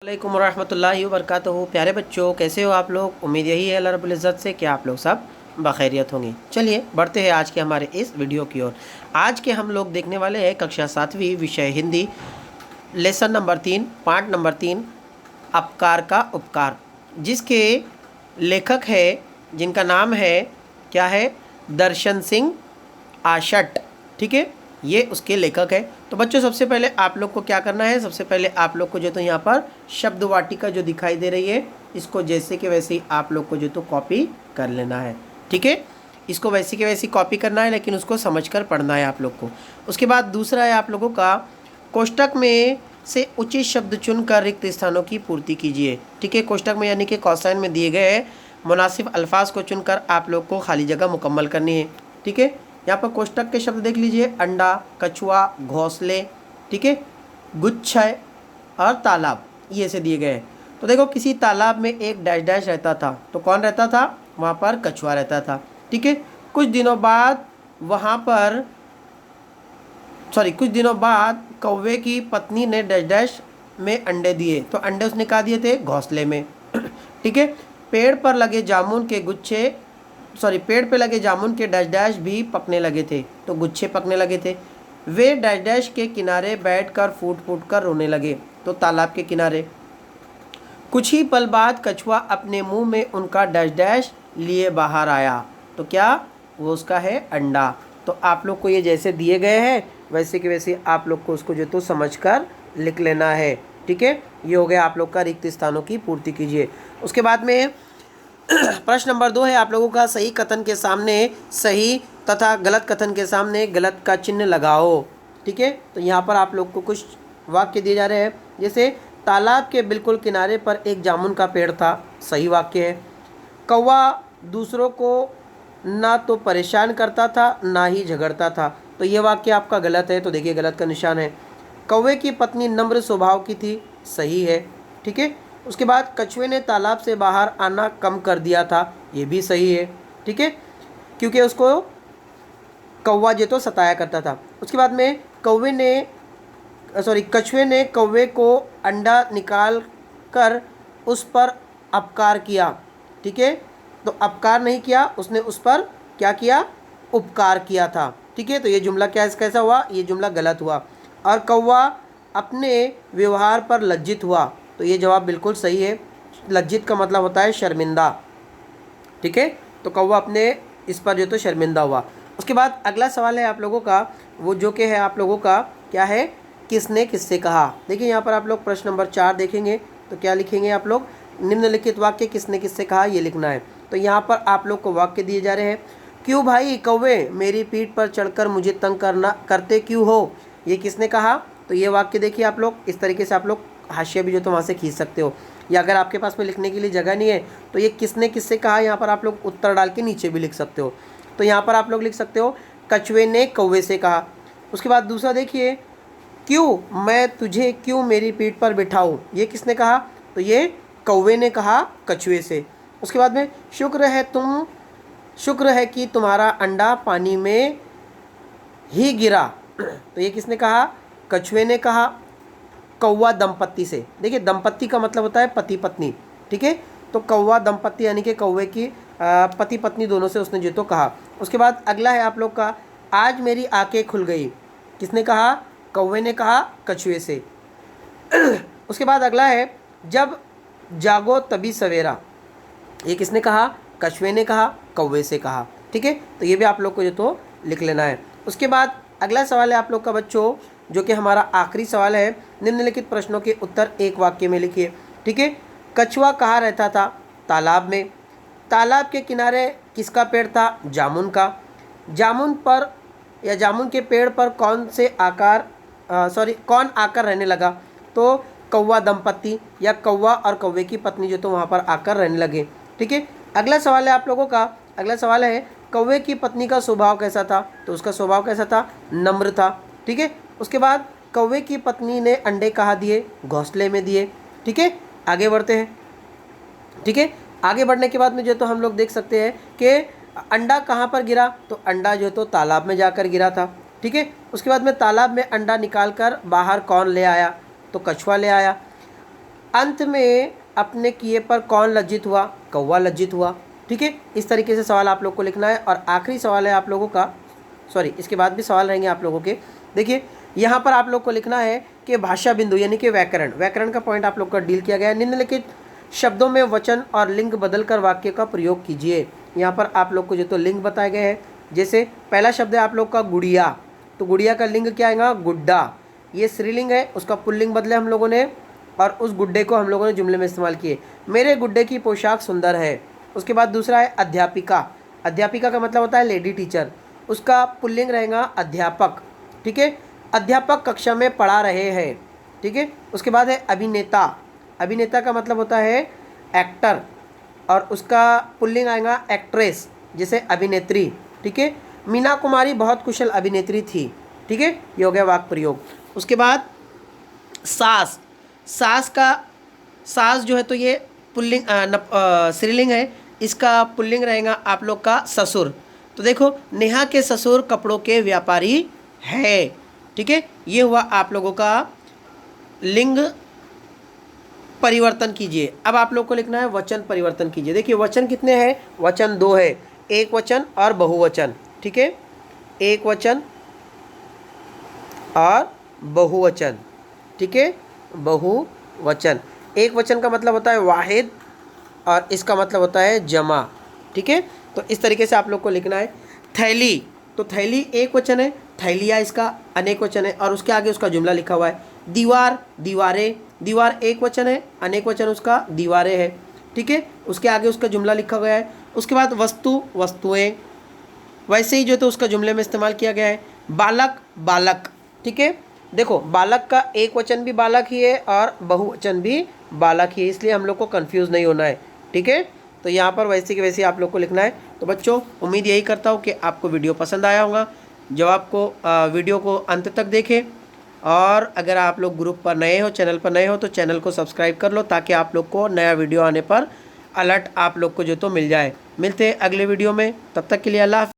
वालेकुम रहमतुल्लाहि व बरकातहू। प्यारे बच्चों, कैसे हो आप लोग? उम्मीद यही है अल्लाह रब्बुल इज़्ज़त से कि आप लोग सब बखैरियत होंगे। चलिए बढ़ते हैं आज के हमारे इस वीडियो की ओर। आज के हम लोग देखने वाले हैं कक्षा 7वीं विषय Hindi, lesson number 3, part number 3, अपकार का उपकार, जिसके लेखक है, जिनका नाम है क्या है, दर्शन सिंह आशट। ठीक है, ये उसके लेखक है। तो बच्चों सबसे पहले आप लोग को क्या करना है, सबसे पहले आप लोग को जो तो यहाँ पर शब्द वाटिका जो दिखाई दे रही है, इसको जैसे कि वैसे ही आप लोग को जो तो कॉपी कर लेना है। ठीक है, इसको वैसे कि वैसी कॉपी करना है, लेकिन उसको समझकर पढ़ना है आप लोग को। उसके बाद दूसरा है आप लोगों का, कोष्टक में से उचित शब्द चुनकर रिक्त स्थानों की पूर्ति कीजिए। ठीक है, कोष्टक में यानी कि कौसाइन में दिए गए मुनासिब अल्फाज को चुनकर आप लोग को खाली जगह मुकम्मल करनी है। ठीक है, यहाँ पर कोष्टक के शब्द देख लीजिए, अंडा, कछुआ, घोंसले, ठीक है, गुच्छा और तालाब, ये से दिए गए हैं। तो देखो, किसी तालाब में एक डैश डैश रहता था, तो कौन रहता था? वहाँ पर कछुआ रहता था। ठीक है, कुछ दिनों बाद कौवे की पत्नी ने डैश डैश में अंडे दिए, तो अंडे उसने कहाँ दिए थे? घोंसले में। ठीक है, पेड़ पर लगे जामुन के डैश डैश भी पकने लगे थे, तो गुच्छे पकने लगे थे। वे डैश डैश के किनारे बैठकर फूट फूट कर रोने लगे, तो तालाब के किनारे। कुछ ही पल बाद कछुआ अपने मुंह में उनका डैश डैश लिए बाहर आया, तो क्या वो उसका है? अंडा। तो आप लोग को ये जैसे दिए गए हैं वैसे कि वैसे आप लोग को उसको जो तो समझकर लिख लेना है। ठीक है, ये हो गया आप लोग का रिक्त स्थानों की पूर्ति कीजिए। उसके बाद में प्रश्न नंबर 2 है आप लोगों का, सही कथन के सामने सही तथा गलत कथन के सामने गलत का चिन्ह लगाओ। ठीक है, तो यहाँ पर आप लोग को कुछ वाक्य दिए जा रहे हैं, जैसे तालाब के बिल्कुल किनारे पर एक जामुन का पेड़ था, सही वाक्य है। कौवा दूसरों को ना तो परेशान करता था ना ही झगड़ता था, तो ये वाक्य आपका गलत है, तो देखिए गलत का निशान है। कौवे की पत्नी नम्र स्वभाव की थी, सही है। ठीक है, उसके बाद कछुए ने तालाब से बाहर आना कम कर दिया था, ये भी सही है। ठीक है, क्योंकि उसको कौवा जो तो सताया करता था। उसके बाद में कछुए ने कौवे को अंडा निकाल कर उस पर अपकार किया। ठीक है, तो अपकार नहीं किया उसने, उस पर क्या किया? उपकार किया था। ठीक है, तो ये जुमला कैसा हुआ? ये जुमला गलत हुआ। और कौवा अपने व्यवहार पर लज्जित हुआ, तो ये जवाब बिल्कुल सही है। लज्जित का मतलब होता है शर्मिंदा। ठीक है, तो कौवा अपने इस पर जो तो शर्मिंदा हुआ। उसके बाद अगला सवाल है आप लोगों का, वो जो कि है आप लोगों का क्या है, किसने किससे कहा। देखिए यहाँ पर आप लोग प्रश्न नंबर 4 देखेंगे तो क्या लिखेंगे आप लोग? निम्नलिखित वाक्य किसने किससे कहा, ये लिखना है। तो यहाँ पर आप लोग को वाक्य दिए जा रहे हैं, क्यों भाई कौवे मेरी पीठ पर चढ़कर मुझे तंग करते क्यों हो, ये किसने कहा? तो ये वाक्य देखिए आप लोग, इस तरीके से आप लोग हाशिया भी जो तो वहाँ से खींच सकते हो, या अगर आपके पास में लिखने के लिए जगह नहीं है तो ये किसने किससे कहा, यहाँ पर आप लोग उत्तर डाल के नीचे भी लिख सकते हो। तो यहाँ पर आप लोग लिख सकते हो, कछुए ने कौवे से कहा। उसके बाद दूसरा देखिए, क्यों मैं तुझे क्यों मेरी पीठ पर बिठाऊं, ये किसने कहा? तो ये कौवे ने कहा कछुए से। उसके बाद में शुक्र है कि तुम्हारा अंडा पानी में ही गिरा, तो ये किसने कहा? कछुए ने कहा। कौवा दंपत्ति से, देखिए दंपत्ति का मतलब होता है पति पत्नी। ठीक है, तो कौवा दंपत्ति यानी कि कौवे की पति पत्नी दोनों से उसने जो तो कहा। उसके बाद अगला है आप लोग का, आज मेरी आंखें खुल गई, किसने कहा? कौवे ने कहा कछुए से। उसके बाद अगला है, जब जागो तभी सवेरा, ये किसने कहा? कछुए ने कहा, कौवे से कहा। ठीक है, तो ये भी आप लोग को जो तो लिख लेना है। उसके बाद अगला सवाल है आप लोग का बच्चों, जो कि हमारा आखिरी सवाल है, निम्नलिखित प्रश्नों के उत्तर एक वाक्य में लिखिए। ठीक है, कछुआ कहाँ रहता था? तालाब में। तालाब के किनारे किसका पेड़ था? जामुन का। जामुन के पेड़ पर कौन आकर रहने लगा? तो कौवा दंपत्ति या कौवा और कौवे की पत्नी जो तो वहाँ पर आकर रहने लगे। ठीक है, अगला सवाल है आप लोगों का, अगला सवाल है, कौवे की पत्नी का स्वभाव कैसा था? तो उसका स्वभाव कैसा था? नम्र था। ठीक है, उसके बाद कौवे की पत्नी ने अंडे कहाँ दिए? घोंसले में दिए। ठीक है, आगे बढ़ते हैं। ठीक है, आगे बढ़ने के बाद में जो तो हम लोग देख सकते हैं कि अंडा कहाँ पर गिरा? तो अंडा जो तो तालाब में जाकर गिरा था। ठीक है, उसके बाद में तालाब में अंडा निकाल कर बाहर कौन ले आया? तो कछुआ ले आया। अंत में अपने किए पर कौन लज्जित हुआ? कौवा लज्जित हुआ। ठीक है, इस तरीके से सवाल आप लोग को लिखना है। और आखिरी सवाल है आप लोगों का, सॉरी इसके बाद भी सवाल रहेंगे आप लोगों के। देखिए यहाँ पर आप लोग को लिखना है कि भाषा बिंदु यानी कि व्याकरण, व्याकरण का पॉइंट आप लोग का डील किया गया है। निम्नलिखित शब्दों में वचन और लिंग बदलकर वाक्य का प्रयोग कीजिए। यहाँ पर आप लोग को जो तो लिंग बताए गए हैं, जैसे पहला शब्द है आप लोग का गुड़िया, तो गुड़िया का लिंग क्या आएगा? गुड्डा। ये स्त्रीलिंग है, उसका पुल्लिंग बदले हम लोगों ने और उस गुड्डे को हम लोगों ने जुमले में इस्तेमाल किए। मेरे गुड्डे की पोशाक सुंदर है। उसके बाद दूसरा है अध्यापिका, अध्यापिका का मतलब होता है लेडी टीचर, उसका पुल्लिंग रहेगा अध्यापक। ठीक है, अध्यापक कक्षा में पढ़ा रहे हैं। ठीक है, उसके बाद है अभिनेता, अभिनेता का मतलब होता है एक्टर और उसका पुल्लिंग आएगा एक्ट्रेस, जैसे अभिनेत्री। ठीक है, मीना कुमारी बहुत कुशल अभिनेत्री थी। ठीक है, ये हो गया वाक्य प्रयोग। उसके बाद सास, सास का, सास जो है तो ये पुल्लिंग स्त्रीलिंग है, इसका पुल्लिंग रहेगा आप लोग का ससुर। तो देखो नेहा के ससुर कपड़ों के व्यापारी है। ठीक है, ये हुआ आप लोगों का लिंग परिवर्तन कीजिए। अब आप लोग को लिखना है वचन परिवर्तन कीजिए। देखिए वचन कितने हैं? वचन 2 है, एक वचन और बहुवचन। ठीक है, एक वचन और बहुवचन। ठीक है, बहुवचन। एक वचन का मतलब होता है वाहिद और इसका मतलब होता है जमा। ठीक है, तो इस तरीके से आप लोग को लिखना है। थैली, तो थैली एक वचन है, थैलिया इसका अनेक वचन है और उसके आगे उसका जुमला लिखा हुआ है। दीवार, दीवारें, दीवार एक वचन है, अनेक वचन उसका दीवारें है। ठीक है, उसके आगे उसका जुमला लिखा गया है। उसके बाद वस्तु, वस्तुएं, वैसे ही जो तो उसका जुमले में इस्तेमाल किया गया है। बालक, बालक। ठीक है, देखो बालक का एक वचन भी बालक ही है और बहुवचन भी बालक ही है, इसलिए हम लोग को कंफ्यूज नहीं होना है। ठीक है, तो यहाँ पर वैसे कि वैसे आप लोग को लिखना है। तो बच्चों उम्मीद यही करता हूँ कि आपको वीडियो पसंद आया होगा। जब आपको वीडियो को अंत तक देखें और अगर आप लोग ग्रुप पर नए हो, चैनल पर नए हो, तो चैनल को सब्सक्राइब कर लो ताकि आप लोग को नया वीडियो आने पर अलर्ट आप लोग को जो तो मिल जाए। मिलते हैं अगले वीडियो में, तब तक के लिए अल्लाह हाफ़िज़।